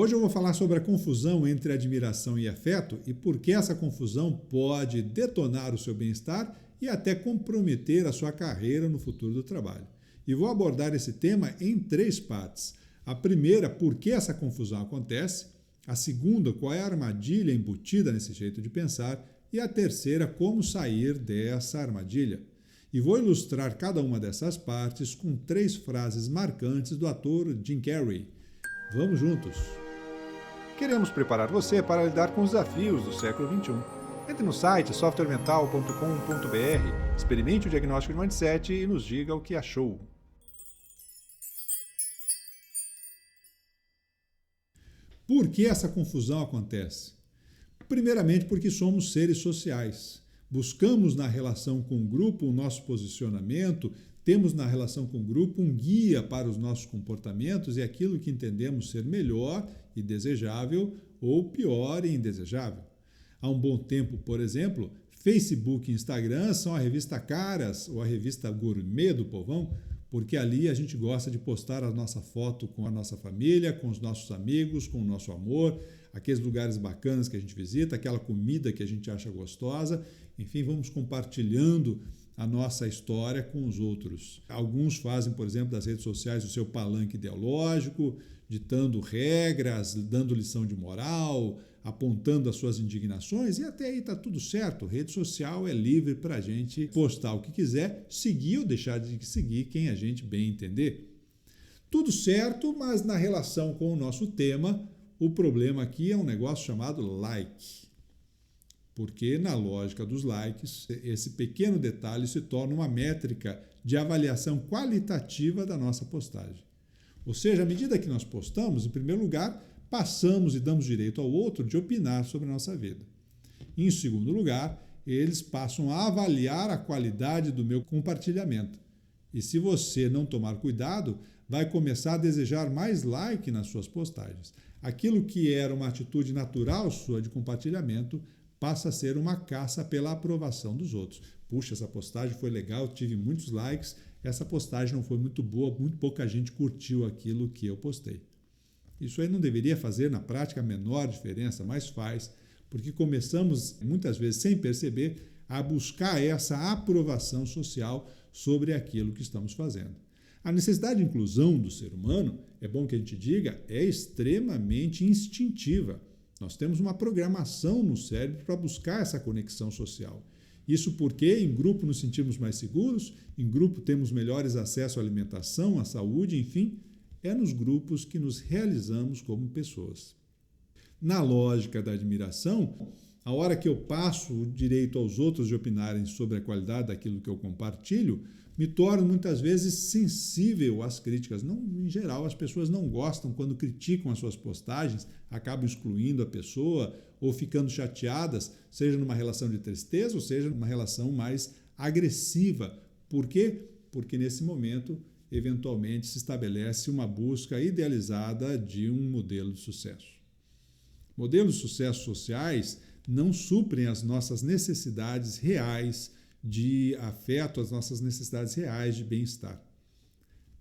Hoje eu vou falar sobre a confusão entre admiração e afeto e por que essa confusão pode detonar o seu bem-estar e até comprometer a sua carreira no futuro do trabalho. E vou abordar esse tema em 3 partes. A primeira, por que essa confusão acontece. A segunda, qual é a armadilha embutida nesse jeito de pensar. E a terceira, como sair dessa armadilha. E vou ilustrar cada uma dessas partes com 3 frases marcantes do ator Jim Carrey. Vamos juntos! Queremos preparar você para lidar com os desafios do século XXI. Entre no site softwaremental.com.br, experimente o diagnóstico de mindset e nos diga o que achou. Por que essa confusão acontece? Primeiramente, porque somos seres sociais. Buscamos na relação com o grupo o nosso posicionamento, temos na relação com o grupo um guia para os nossos comportamentos e aquilo que entendemos ser melhor e desejável ou pior e indesejável. Há um bom tempo, por exemplo, Facebook e Instagram são a revista Caras ou a revista Gourmet do povão, porque ali a gente gosta de postar a nossa foto com a nossa família, com os nossos amigos, com o nosso amor, aqueles lugares bacanas que a gente visita, aquela comida que a gente acha gostosa. Enfim, vamos compartilhando a nossa história com os outros. Alguns fazem, por exemplo, das redes sociais o seu palanque ideológico, ditando regras, dando lição de moral, apontando as suas indignações, e até aí está tudo certo. Rede social é livre para a gente postar o que quiser, seguir ou deixar de seguir quem a gente bem entender. Tudo certo, mas na relação com o nosso tema, o problema aqui é um negócio chamado like. Porque na lógica dos likes, esse pequeno detalhe se torna uma métrica de avaliação qualitativa da nossa postagem. Ou seja, à medida que nós postamos, em primeiro lugar, passamos e damos direito ao outro de opinar sobre a nossa vida. Em segundo lugar, eles passam a avaliar a qualidade do meu compartilhamento. E se você não tomar cuidado, vai começar a desejar mais like nas suas postagens. Aquilo que era uma atitude natural sua de compartilhamento passa a ser uma caça pela aprovação dos outros. Puxa, essa postagem foi legal, tive muitos likes, essa postagem não foi muito boa, muito pouca gente curtiu aquilo que eu postei. Isso aí não deveria fazer na prática a menor diferença, mas faz, porque começamos, muitas vezes sem perceber, a buscar essa aprovação social sobre aquilo que estamos fazendo. A necessidade de inclusão do ser humano, é bom que a gente diga, é extremamente instintiva. Nós temos uma programação no cérebro para buscar essa conexão social. Isso porque em grupo nos sentimos mais seguros, em grupo temos melhores acesso à alimentação, à saúde, enfim, é nos grupos que nos realizamos como pessoas. Na lógica da admiração, a hora que eu passo o direito aos outros de opinarem sobre a qualidade daquilo que eu compartilho, me torno muitas vezes sensível às críticas. Não, em geral, as pessoas não gostam quando criticam as suas postagens, acabam excluindo a pessoa ou ficando chateadas, seja numa relação de tristeza ou seja numa relação mais agressiva. Por quê? Porque nesse momento, eventualmente, se estabelece uma busca idealizada de um modelo de sucesso. Modelos de sucesso sociais não suprem as nossas necessidades reais de afeto, as nossas necessidades reais de bem-estar.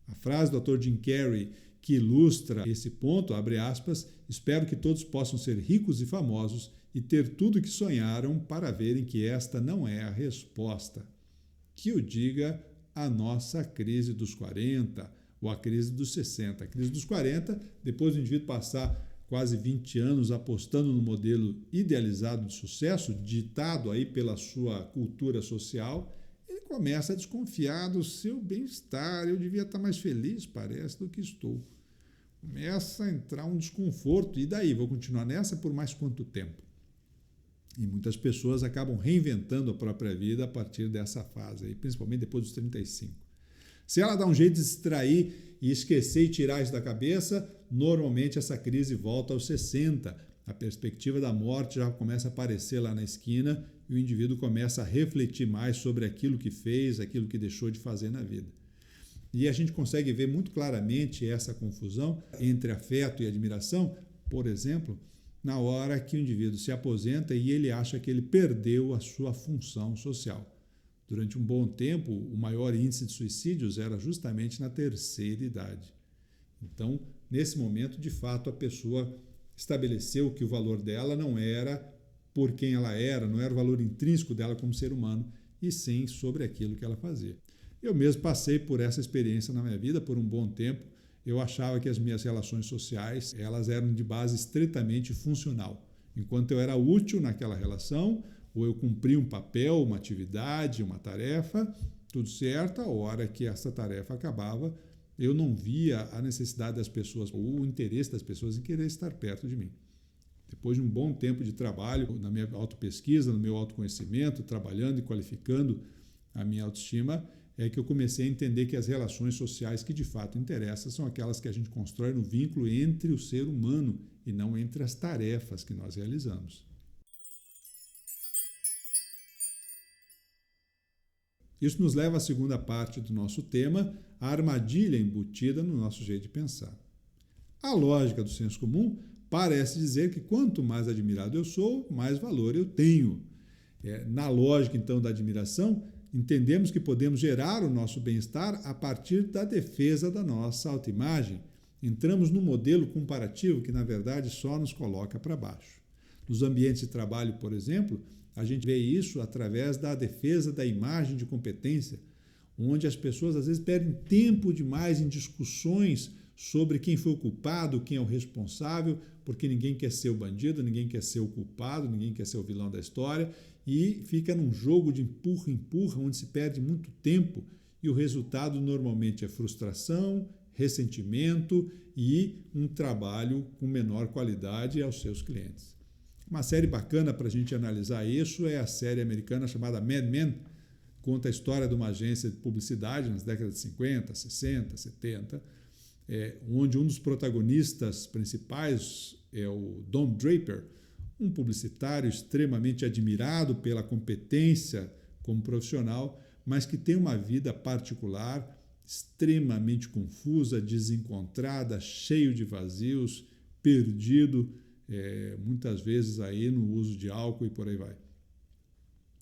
A frase do Dr. Jim Carrey, que ilustra esse ponto, abre aspas, espero que todos possam ser ricos e famosos e ter tudo o que sonharam para verem que esta não é a resposta. Que o diga a nossa crise dos 40 ou a crise dos 60. A crise dos 40, depois do indivíduo passar quase 20 anos apostando no modelo idealizado de sucesso, ditado aí pela sua cultura social, ele começa a desconfiar do seu bem-estar. Eu devia estar mais feliz, parece, do que estou. Começa a entrar um desconforto. E daí? Vou continuar nessa por mais quanto tempo? E muitas pessoas acabam reinventando a própria vida a partir dessa fase, aí, principalmente depois dos 35. Se ela dá um jeito de se distrair e esquecer e tirar isso da cabeça, normalmente essa crise volta aos 60. A perspectiva da morte já começa a aparecer lá na esquina e o indivíduo começa a refletir mais sobre aquilo que fez, aquilo que deixou de fazer na vida. E a gente consegue ver muito claramente essa confusão entre afeto e admiração, por exemplo, na hora que o indivíduo se aposenta e ele acha que ele perdeu a sua função social. Durante um bom tempo, o maior índice de suicídios era justamente na terceira idade. Então, nesse momento, de fato, a pessoa estabeleceu que o valor dela não era por quem ela era, não era o valor intrínseco dela como ser humano, e sim sobre aquilo que ela fazia. Eu mesmo passei por essa experiência na minha vida por um bom tempo. Eu achava que as minhas relações sociais elas eram de base estritamente funcional. Enquanto eu era útil naquela relação, ou eu cumpria um papel, uma atividade, uma tarefa, tudo certo, a hora que essa tarefa acabava, eu não via a necessidade das pessoas, ou o interesse das pessoas em querer estar perto de mim. Depois de um bom tempo de trabalho na minha autopesquisa, no meu autoconhecimento, trabalhando e qualificando a minha autoestima, é que eu comecei a entender que as relações sociais que de fato interessam são aquelas que a gente constrói no vínculo entre o ser humano e não entre as tarefas que nós realizamos. Isso nos leva à segunda parte do nosso tema, a armadilha embutida no nosso jeito de pensar. A lógica do senso comum parece dizer que quanto mais admirado eu sou, mais valor eu tenho. Na lógica, então, da admiração, entendemos que podemos gerar o nosso bem-estar a partir da defesa da nossa autoimagem. Entramos num modelo comparativo que, na verdade, só nos coloca para baixo. Nos ambientes de trabalho, por exemplo, a gente vê isso através da defesa da imagem de competência, onde as pessoas às vezes perdem tempo demais em discussões sobre quem foi o culpado, quem é o responsável, porque ninguém quer ser o bandido, ninguém quer ser o culpado, ninguém quer ser o vilão da história, e fica num jogo de empurra-empurra, onde se perde muito tempo, e o resultado normalmente é frustração, ressentimento e um trabalho com menor qualidade aos seus clientes. Uma série bacana para a gente analisar isso é a série americana chamada Mad Men, conta a história de uma agência de publicidade nas décadas de 50, 60, 70, onde um dos protagonistas principais é o Don Draper, um publicitário extremamente admirado pela competência como profissional, mas que tem uma vida particular extremamente confusa, desencontrada, cheio de vazios, perdido, muitas vezes aí no uso de álcool e por aí vai.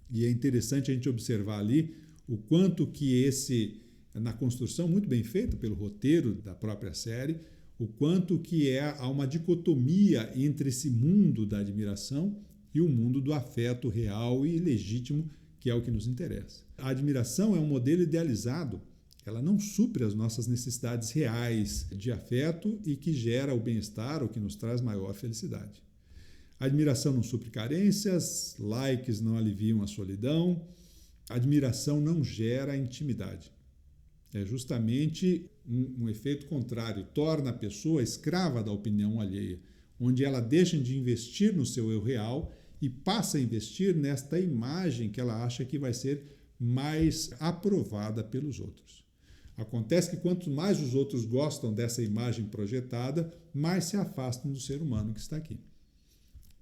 E é interessante a gente observar ali o quanto que na construção muito bem feita pelo roteiro da própria série, o quanto que há uma dicotomia entre esse mundo da admiração e o mundo do afeto real e legítimo, que é o que nos interessa. A admiração é um modelo idealizado, ela não supre as nossas necessidades reais de afeto e que gera o bem-estar, o que nos traz maior felicidade. A admiração não supre carências, likes não aliviam a solidão, a admiração não gera intimidade. É justamente um efeito contrário, torna a pessoa escrava da opinião alheia, onde ela deixa de investir no seu eu real e passa a investir nesta imagem que ela acha que vai ser mais aprovada pelos outros. Acontece que quanto mais os outros gostam dessa imagem projetada, mais se afastam do ser humano que está aqui.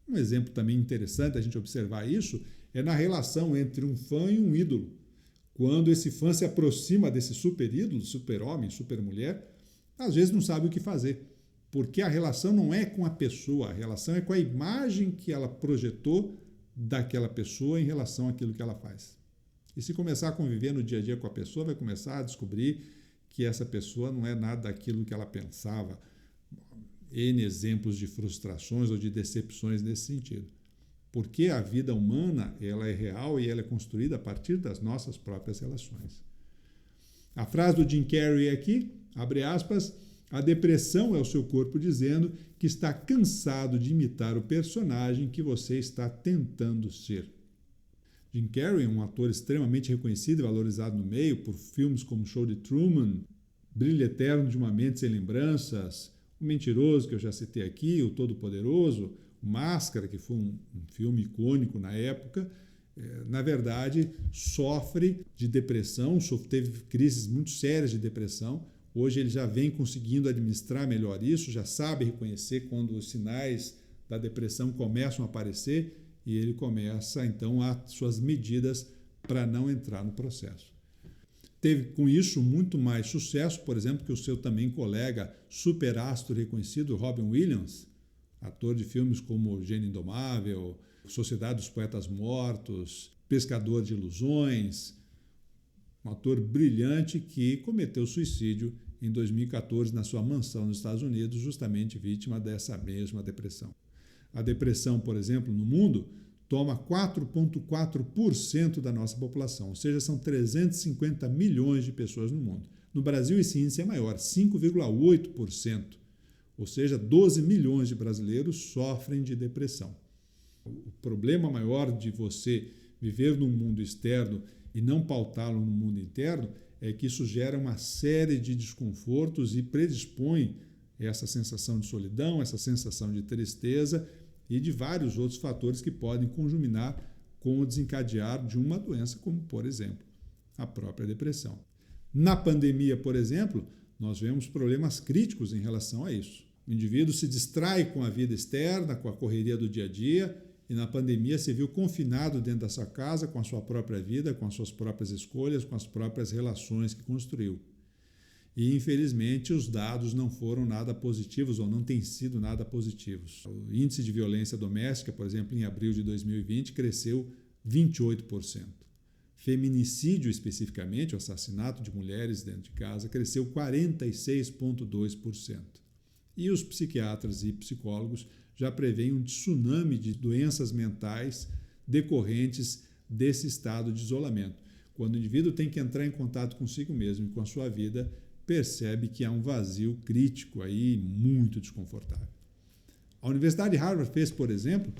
Um exemplo também interessante a gente observar isso é na relação entre um fã e um ídolo. Quando esse fã se aproxima desse super-ídolo, super-homem, super-mulher, às vezes não sabe o que fazer, porque a relação não é com a pessoa, a relação é com a imagem que ela projetou daquela pessoa em relação àquilo que ela faz. E se começar a conviver no dia a dia com a pessoa, vai começar a descobrir que essa pessoa não é nada daquilo que ela pensava. N exemplos de frustrações ou de decepções nesse sentido. Porque a vida humana ela é real e ela é construída a partir das nossas próprias relações. A frase do Jim Carrey aqui, abre aspas, a depressão é o seu corpo dizendo que está cansado de imitar o personagem que você está tentando ser. Jim Carrey, um ator extremamente reconhecido e valorizado no meio por filmes como Show de Truman, Brilho Eterno de uma Mente Sem Lembranças, O Mentiroso, que eu já citei aqui, O Todo-Poderoso, O Máscara, que foi um filme icônico na época, na verdade, sofre de depressão, teve crises muito sérias de depressão. Hoje ele já vem conseguindo administrar melhor isso, já sabe reconhecer quando os sinais da depressão começam a aparecer e ele começa, então, as suas medidas para não entrar no processo. Teve, com isso, muito mais sucesso, por exemplo, que o seu também colega superastro reconhecido, Robin Williams, ator de filmes como Gênio Indomável, Sociedade dos Poetas Mortos, Pescador de Ilusões, um ator brilhante que cometeu suicídio em 2014 na sua mansão nos Estados Unidos, justamente vítima dessa mesma depressão. A depressão, por exemplo, no mundo, toma 4,4% da nossa população, ou seja, são 350 milhões de pessoas no mundo. No Brasil, esse índice é maior, 5,8%, ou seja, 12 milhões de brasileiros sofrem de depressão. O problema maior de você viver num mundo externo e não pautá-lo no mundo interno é que isso gera uma série de desconfortos e predispõe essa sensação de solidão, essa sensação de tristeza e de vários outros fatores que podem conjuminar com o desencadear de uma doença, como, por exemplo, a própria depressão. Na pandemia, por exemplo, nós vemos problemas críticos em relação a isso. O indivíduo se distrai com a vida externa, com a correria do dia a dia, e na pandemia se viu confinado dentro da sua casa, com a sua própria vida, com as suas próprias escolhas, com as próprias relações que construiu. E, infelizmente, os dados não foram nada positivos ou não têm sido nada positivos. O índice de violência doméstica, por exemplo, em abril de 2020, cresceu 28%. Feminicídio, especificamente, o assassinato de mulheres dentro de casa, cresceu 46,2%. E os psiquiatras e psicólogos já prevêem um tsunami de doenças mentais decorrentes desse estado de isolamento. Quando o indivíduo tem que entrar em contato consigo mesmo e com a sua vida, percebe que há um vazio crítico aí muito desconfortável. A Universidade de Harvard fez, por exemplo,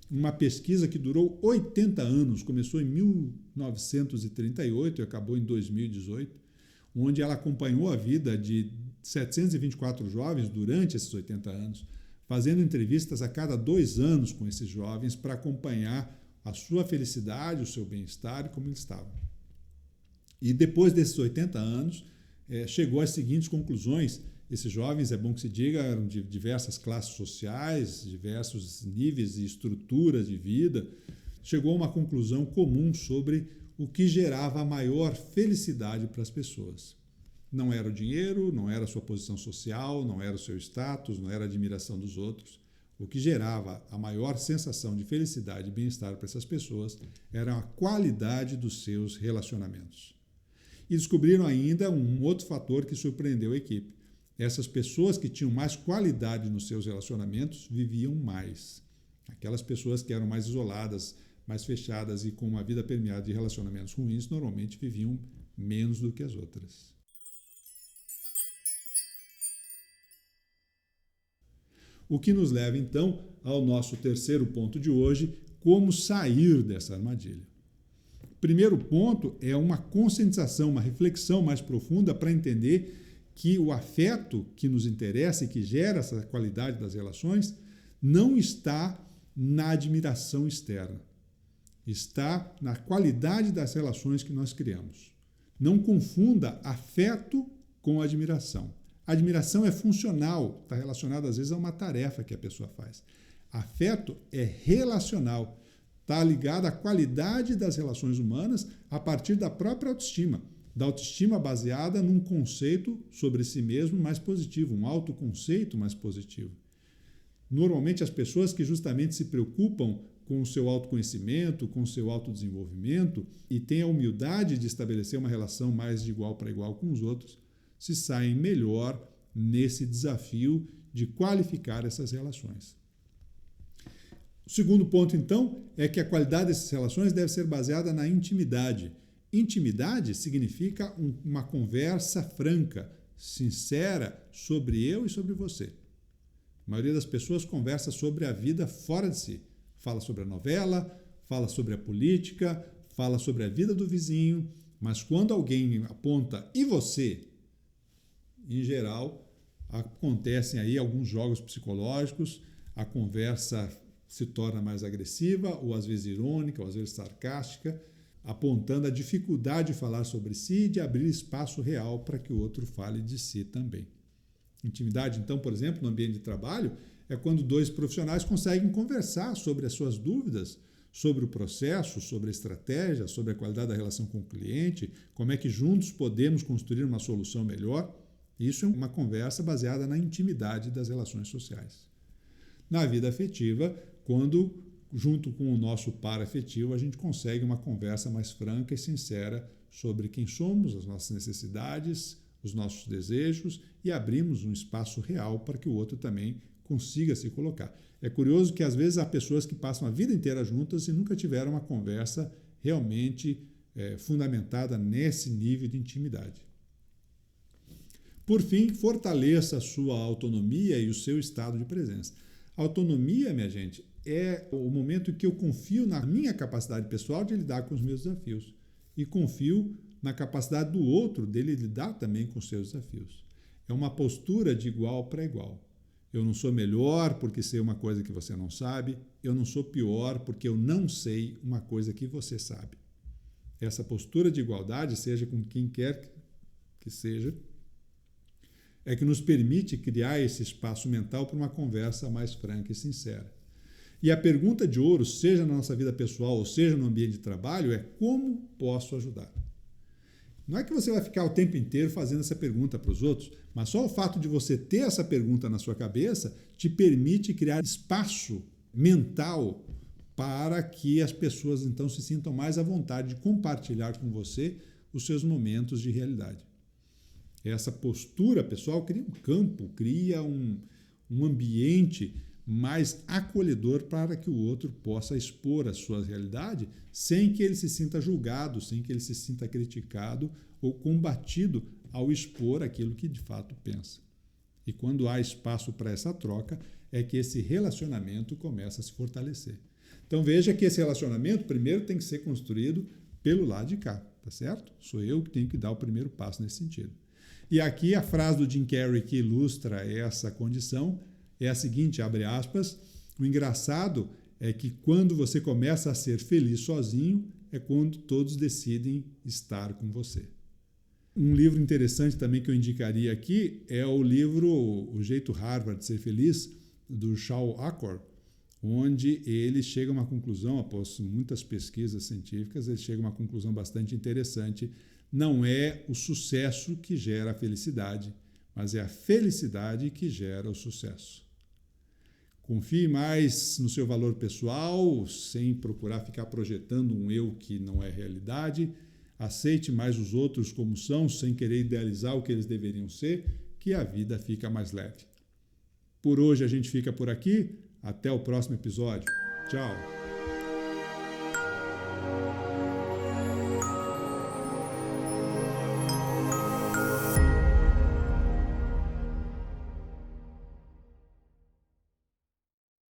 uma pesquisa que durou 80 anos, começou em 1938 e acabou em 2018, onde ela acompanhou a vida de 724 jovens durante esses 80 anos, fazendo entrevistas a cada 2 anos com esses jovens para acompanhar a sua felicidade, o seu bem-estar e como eles estavam. E depois desses 80 anos, chegou às seguintes conclusões. Esses jovens, é bom que se diga, eram de diversas classes sociais, diversos níveis e estruturas de vida. Chegou a uma conclusão comum sobre o que gerava a maior felicidade para as pessoas. Não era o dinheiro, não era a sua posição social, não era o seu status, não era a admiração dos outros. O que gerava a maior sensação de felicidade e bem-estar para essas pessoas era a qualidade dos seus relacionamentos. E descobriram ainda um outro fator que surpreendeu a equipe. Essas pessoas que tinham mais qualidade nos seus relacionamentos viviam mais. Aquelas pessoas que eram mais isoladas, mais fechadas e com uma vida permeada de relacionamentos ruins, normalmente viviam menos do que as outras. O que nos leva, então, ao nosso terceiro ponto de hoje, como sair dessa armadilha. O primeiro ponto é uma conscientização, uma reflexão mais profunda para entender que o afeto que nos interessa e que gera essa qualidade das relações não está na admiração externa, está na qualidade das relações que nós criamos. Não confunda afeto com admiração. A admiração é funcional, está relacionada às vezes a uma tarefa que a pessoa faz. Afeto é relacional, está ligado à qualidade das relações humanas a partir da própria autoestima, da autoestima baseada num conceito sobre si mesmo mais positivo, um autoconceito mais positivo. Normalmente as pessoas que justamente se preocupam com o seu autoconhecimento, com o seu autodesenvolvimento e têm a humildade de estabelecer uma relação mais de igual para igual com os outros, se saem melhor nesse desafio de qualificar essas relações. O segundo ponto, então, é que a qualidade dessas relações deve ser baseada na intimidade. Intimidade significa uma conversa franca, sincera sobre eu e sobre você. A maioria das pessoas conversa sobre a vida fora de si. Fala sobre a novela, fala sobre a política, fala sobre a vida do vizinho, mas quando alguém aponta, e você? Em geral, acontecem aí alguns jogos psicológicos, a conversa se torna mais agressiva, ou às vezes irônica, ou às vezes sarcástica, apontando a dificuldade de falar sobre si e de abrir espaço real para que o outro fale de si também. Intimidade, então, por exemplo, no ambiente de trabalho, é quando 2 profissionais conseguem conversar sobre as suas dúvidas, sobre o processo, sobre a estratégia, sobre a qualidade da relação com o cliente, como é que juntos podemos construir uma solução melhor. Isso é uma conversa baseada na intimidade das relações sociais. Na vida afetiva, quando, junto com o nosso par afetivo, a gente consegue uma conversa mais franca e sincera sobre quem somos, as nossas necessidades, os nossos desejos e abrimos um espaço real para que o outro também consiga se colocar. É curioso que às vezes há pessoas que passam a vida inteira juntas e nunca tiveram uma conversa realmente fundamentada nesse nível de intimidade. Por fim, fortaleça a sua autonomia e o seu estado de presença. A autonomia, minha gente, é o momento em que eu confio na minha capacidade pessoal de lidar com os meus desafios e confio na capacidade do outro dele lidar também com os seus desafios. É uma postura de igual para igual. Eu não sou melhor porque sei uma coisa que você não sabe, eu não sou pior porque eu não sei uma coisa que você sabe. Essa postura de igualdade, seja com quem quer que seja, é que nos permite criar esse espaço mental para uma conversa mais franca e sincera. E a pergunta de ouro, seja na nossa vida pessoal ou seja no ambiente de trabalho, é como posso ajudar? Não é que você vai ficar o tempo inteiro fazendo essa pergunta para os outros, mas só o fato de você ter essa pergunta na sua cabeça te permite criar espaço mental para que as pessoas então se sintam mais à vontade de compartilhar com você os seus momentos de realidade. Essa postura pessoal cria um campo, cria um ambiente mais acolhedor para que o outro possa expor a sua realidade sem que ele se sinta julgado, sem que ele se sinta criticado ou combatido ao expor aquilo que de fato pensa. E quando há espaço para essa troca, é que esse relacionamento começa a se fortalecer. Então veja que esse relacionamento primeiro tem que ser construído pelo lado de cá, tá certo? Sou eu que tenho que dar o primeiro passo nesse sentido. E aqui a frase do Jim Carrey que ilustra essa condição é a seguinte, abre aspas, o engraçado é que quando você começa a ser feliz sozinho, é quando todos decidem estar com você. Um livro interessante também que eu indicaria aqui é o livro O Jeito Harvard de Ser Feliz, do Shal Achor, onde ele chega a uma conclusão, após muitas pesquisas científicas, ele chega a uma conclusão bastante interessante. Não é o sucesso que gera a felicidade, mas é a felicidade que gera o sucesso. Confie mais no seu valor pessoal, sem procurar ficar projetando um eu que não é realidade. Aceite mais os outros como são, sem querer idealizar o que eles deveriam ser, que a vida fica mais leve. Por hoje a gente fica por aqui. Até o próximo episódio. Tchau!